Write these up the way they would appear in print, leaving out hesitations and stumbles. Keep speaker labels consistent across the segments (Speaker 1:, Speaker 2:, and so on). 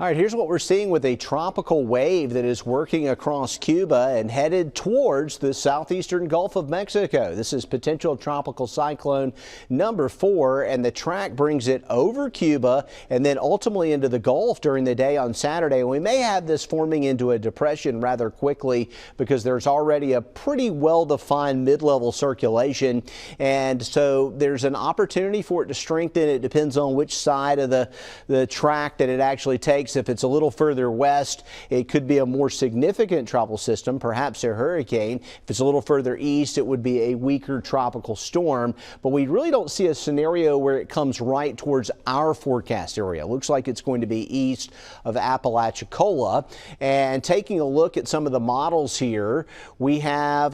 Speaker 1: All right, here's what we're seeing with a tropical wave that is working across Cuba and headed towards the southeastern Gulf of Mexico. This is potential tropical cyclone number 4, and the track brings it over Cuba and then ultimately into the Gulf during the day on Saturday. We may have this forming into a depression rather quickly because there's already a pretty well-defined mid-level circulation, and so there's an opportunity for it to strengthen. It depends on which side of the track that it actually takes. If it's a little further west, it could be a more significant tropical system, perhaps a hurricane. If it's a little further east, it would be a weaker tropical storm. But we really don't see a scenario where it comes right towards our forecast area. It looks like it's going to be east of Apalachicola. And taking a look at some of the models here, we have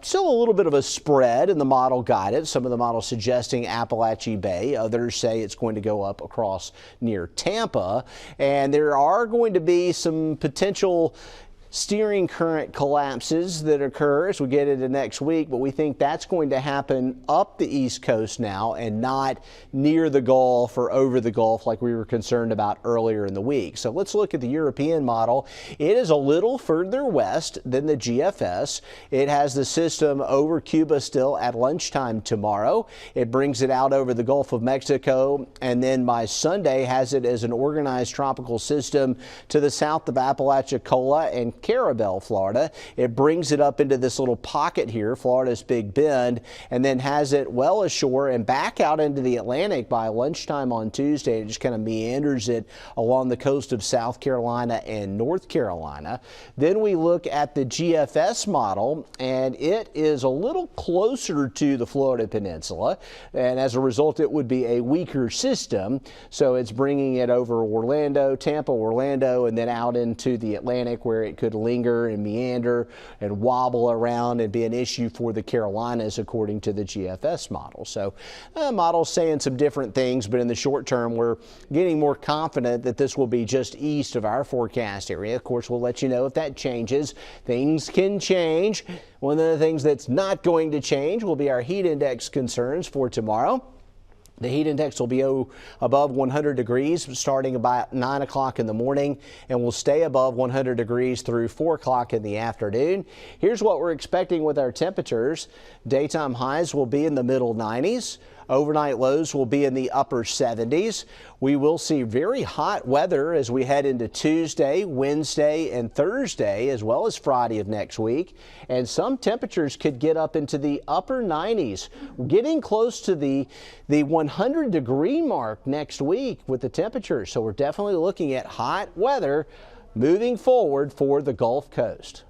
Speaker 1: still a little bit of a spread in the model guidance. Some of the models suggesting Appalachia Bay. Others say it's going to go up across near Tampa. And there are going to be some potential steering current collapses that occur as we get into next week, but we think that's going to happen up the East Coast now and not near the Gulf or over the Gulf like we were concerned about earlier in the week. So let's look at the European model. It is a little further west than the GFS. It has the system over Cuba still at lunchtime tomorrow. It brings it out over the Gulf of Mexico, and then by Sunday has it as an organized tropical system to the south of Apalachicola and Carabel, Florida. It brings it up into this little pocket here, Florida's Big Bend, and then has it well ashore and back out into the Atlantic by lunchtime on Tuesday. It just kind of meanders it along the coast of South Carolina and North Carolina. Then we look at the GFS model, and it is a little closer to the Florida Peninsula, and as a result it would be a weaker system. So it's bringing it over Orlando, Tampa, Orlando, and then out into the Atlantic where it could linger and meander and wobble around and be an issue for the Carolinas according to the GFS model. So models saying some different things, but in the short term we're getting more confident that this will be just east of our forecast area. Of course, we'll let you know if that changes. Things can change. One of the things that's not going to change will be our heat index concerns for tomorrow. The heat index will be above 100 degrees starting about 9 o'clock in the morning and will stay above 100 degrees through 4 o'clock in the afternoon. Here's what we're expecting with our temperatures. Daytime highs will be in the middle 90s. Overnight lows will be in the upper 70s. We will see very hot weather as we head into Tuesday, Wednesday, and Thursday, as well as Friday of next week. And some temperatures could get up into the upper 90s, getting close to the 100-degree mark next week with the temperatures. So we're definitely looking at hot weather moving forward for the Gulf Coast.